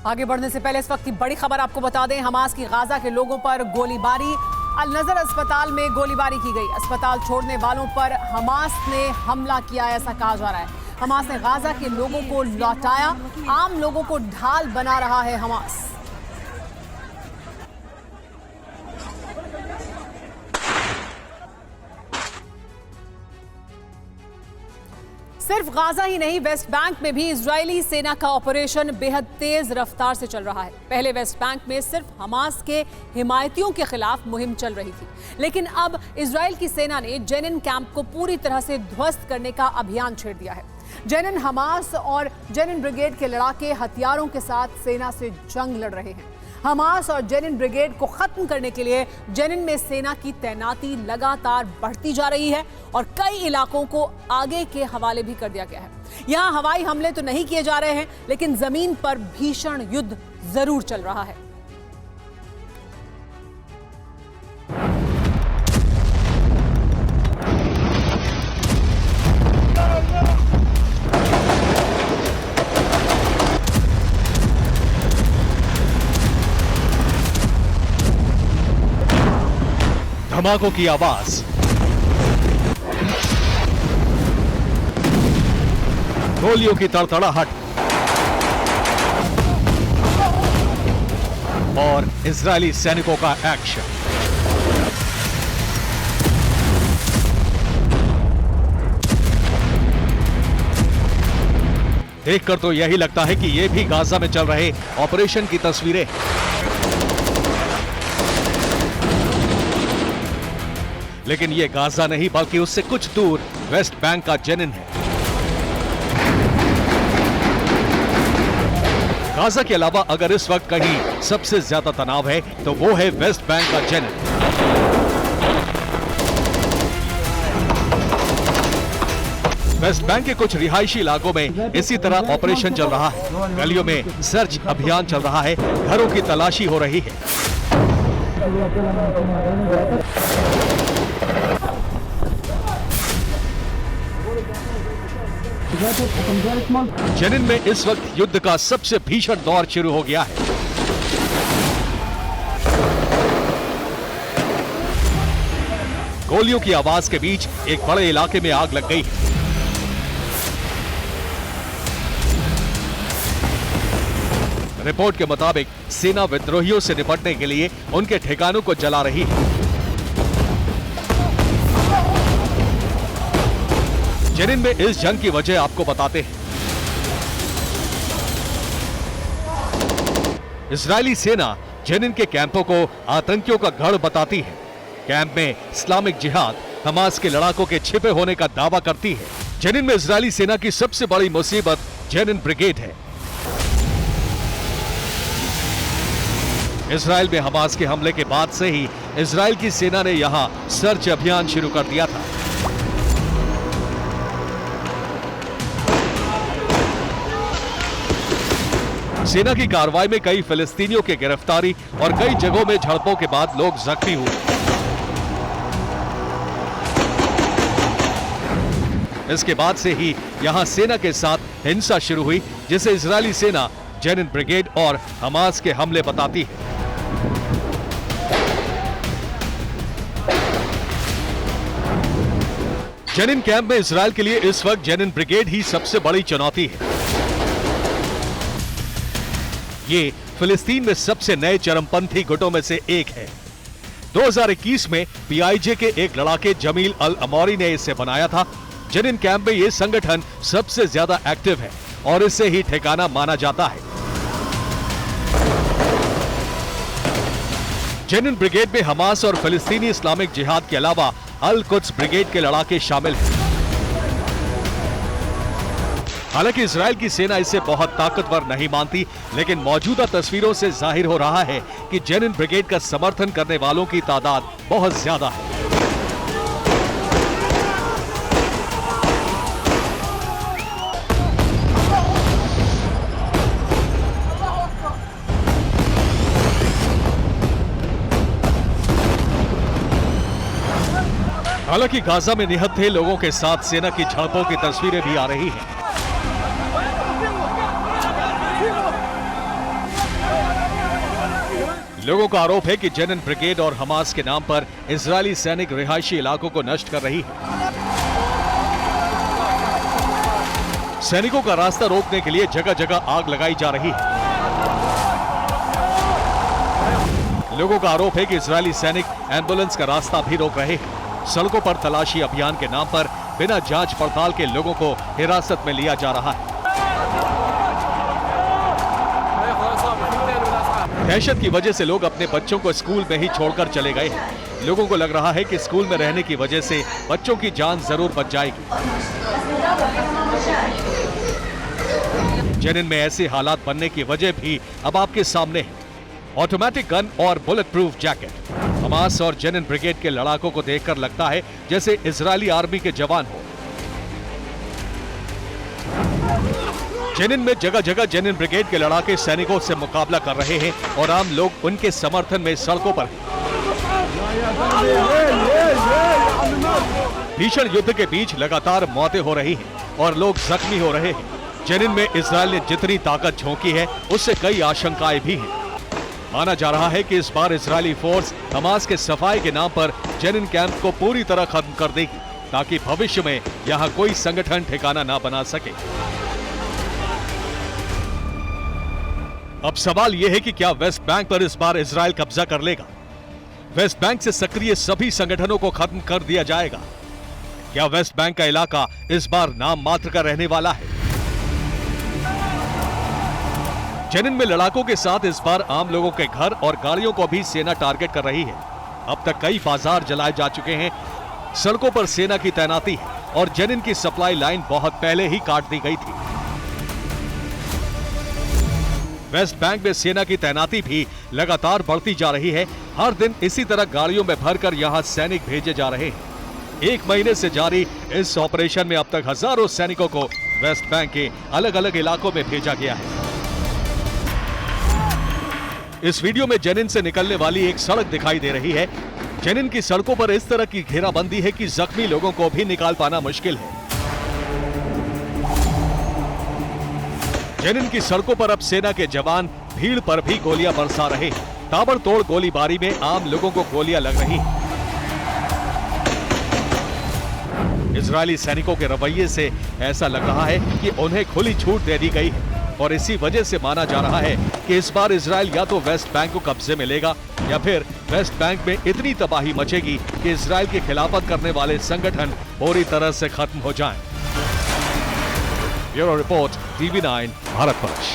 आगे बढ़ने से पहले इस वक्त की बड़ी खबर आपको बता दें, हमास की गाजा के लोगों पर गोलीबारी। अल नजर अस्पताल में गोलीबारी की गई। अस्पताल छोड़ने वालों पर हमास ने हमला किया, ऐसा कहा जा रहा है। हमास ने गाजा के लोगों को लौटाया, आम लोगों को ढाल बना रहा है हमास। सिर्फ गाजा ही नहीं, वेस्ट बैंक में भी इजरायली सेना का ऑपरेशन बेहद तेज रफ्तार से चल रहा है। पहले वेस्ट बैंक में सिर्फ हमास के हिमायतियों के खिलाफ मुहिम चल रही थी, लेकिन अब इजरायल की सेना ने जेनिन कैंप को पूरी तरह से ध्वस्त करने का अभियान छेड़ दिया है। जेनिन हमास और जेनिन ब्रिगेड के लड़ाके हथियारों के साथ सेना से जंग लड़ रहे हैं। हमास और जेनिन ब्रिगेड को खत्म करने के लिए जेनिन में सेना की तैनाती लगातार बढ़ती जा रही है और कई इलाकों को आगे के हवाले भी कर दिया गया है। यहां हवाई हमले तो नहीं किए जा रहे हैं, लेकिन जमीन पर भीषण युद्ध जरूर चल रहा है। धमाकों की आवाज, गोलियों की तड़तड़ाहट और इजरायली सैनिकों का एक्शन। देखकर तो यही लगता है कि यह भी गाजा में चल रहे ऑपरेशन की तस्वीरें। लेकिन यह गाजा नहीं, बल्कि उससे कुछ दूर वेस्ट बैंक का जेनिन है। गाजा के अलावा अगर इस वक्त कहीं सबसे ज्यादा तनाव है तो वो है वेस्ट बैंक का जेनिन। वेस्ट बैंक के कुछ रिहायशी इलाकों में इसी तरह ऑपरेशन चल रहा है। गलियों में सर्च अभियान चल रहा है, घरों की तलाशी हो रही है। जेनिन में इस वक्त युद्ध का सबसे भीषण दौर शुरू हो गया है। गोलियों की आवाज के बीच एक बड़े इलाके में आग लग गई है। रिपोर्ट के मुताबिक सेना विद्रोहियों से निपटने के लिए उनके ठिकानों को जला रही है। जेनिन में इस जंग की वजह आपको बताते हैं। इजरायली सेना जेनिन के कैंपों को आतंकियों का गढ़ बताती है। कैंप में इस्लामिक जिहाद हमास के लड़ाकों के छिपे होने का दावा करती है। जेनिन में इजरायली सेना की सबसे बड़ी मुसीबत जेनिन ब्रिगेड है। इजरायल में हमास के हमले के बाद से ही इजरायल की सेना ने यहां सर्च अभियान शुरू कर दिया था। सेना की कार्रवाई में कई फिलिस्तीनियों की गिरफ्तारी और कई जगहों में झड़पों के बाद लोग जख्मी हुए। इसके बाद से ही यहां सेना के साथ हिंसा शुरू हुई, जिसे इजरायली सेना जेनिन ब्रिगेड और हमास के हमले बताती है। जेनिन कैंप में इजरायल के लिए इस वक्त जेनिन ब्रिगेड ही सबसे बड़ी चुनौती है। ये फिलिस्तीन में सबसे नए चरमपंथी गुटों में से एक है। 2021 में पीआईजे के एक लड़ाके जमील अल अमौरी ने इसे बनाया था। जेनिन कैंप में यह संगठन सबसे ज्यादा एक्टिव है और इसे ही ठिकाना माना जाता है। जेनिन ब्रिगेड में हमास और फिलिस्तीनी इस्लामिक जिहाद के अलावा अल कुद्स ब्रिगेड के लड़ाके शामिल हैं। हालांकि इजरायल की सेना इसे बहुत ताकतवर नहीं मानती, लेकिन मौजूदा तस्वीरों से जाहिर हो रहा है कि जेनिन ब्रिगेड का समर्थन करने वालों की तादाद बहुत ज्यादा है। हालांकि गाजा में निहत्थे लोगों के साथ सेना की झड़पों की तस्वीरें भी आ रही हैं। लोगों का आरोप है कि जेनिन ब्रिगेड और हमास के नाम पर इजरायली सैनिक रिहायशी इलाकों को नष्ट कर रही है। सैनिकों का रास्ता रोकने के लिए जगह जगह आग लगाई जा रही है। लोगों का आरोप है कि इजरायली सैनिक एम्बुलेंस का रास्ता भी रोक रहे हैं। सड़कों पर तलाशी अभियान के नाम पर बिना जांच पड़ताल के लोगों को हिरासत में लिया जा रहा है। दहशत की वजह से लोग अपने बच्चों को स्कूल में ही छोड़कर चले गए हैं। लोगों को लग रहा है कि स्कूल में रहने की वजह से बच्चों की जान जरूर बच जाएगी। जेनिन में ऐसे हालात बनने की वजह भी अब आपके सामने है। ऑटोमेटिक गन और बुलेट प्रूफ जैकेट। हमास और जेनिन ब्रिगेड के लड़ाकों को देखकर लगता है जैसे इजरायली आर्मी के जवान हो। जेनिन में जगह जगह जेनिन ब्रिगेड के लड़ाके सैनिकों से मुकाबला कर रहे हैं और आम लोग उनके समर्थन में सड़कों पर हैं। भीषण युद्ध के बीच लगातार मौतें हो रही हैं और लोग जख्मी हो रहे हैं। जेनिन में इजरायल ने जितनी ताकत झोंकी है उससे कई आशंकाएं भी हैं। माना जा रहा है कि इस बार इजरायली फोर्स हमास के सफाई के नाम पर जेनिन कैंप को पूरी तरह खत्म कर देगी ताकि भविष्य में यहां कोई संगठन ठिकाना ना बना सके। अब सवाल यह है कि क्या वेस्ट बैंक पर इस बार इजरायल कब्जा कर लेगा? वेस्ट बैंक से सक्रिय सभी संगठनों को खत्म कर दिया जाएगा? क्या वेस्ट बैंक का इलाका इस बार नाम मात्र का रहने वाला है? जेनिन में लड़ाकों के साथ इस बार आम लोगों के घर और गाड़ियों को भी सेना टारगेट कर रही है। अब तक कई बाजार जलाए जा चुके हैं। सड़कों पर सेना की तैनाती है और जेनिन की सप्लाई लाइन बहुत पहले ही काट दी गई थी। वेस्ट बैंक में सेना की तैनाती भी लगातार बढ़ती जा रही है। हर दिन इसी तरह गाड़ियों में भरकर यहां सैनिक भेजे जा रहे हैं। एक महीने से जारी इस ऑपरेशन में अब तक हजारों सैनिकों को वेस्ट बैंक के अलग अलग इलाकों में भेजा गया है। इस वीडियो में जेनिन से निकलने वाली एक सड़क दिखाई दे रही है। जेनिन की सड़कों पर इस तरह की घेराबंदी है कि जख्मी लोगों को भी निकाल पाना मुश्किल है। जेनिन की सड़कों पर अब सेना के जवान भीड़ पर भी गोलियां बरसा रहे हैं। ताबड़तोड़ गोलीबारी में आम लोगों को गोलियां लग रही हैं। इजरायली सैनिकों के रवैये से ऐसा लग रहा है कि उन्हें खुली छूट दे दी गई है और इसी वजह से माना जा रहा है कि इस बार इजरायल या तो वेस्ट बैंक को कब्जे में लेगा या फिर वेस्ट बैंक में इतनी तबाही मचेगी कि इजरायल की खिलाफत करने वाले संगठन पूरी तरह से खत्म हो जाएं। Bureau report, TV9 Bharatvarsh.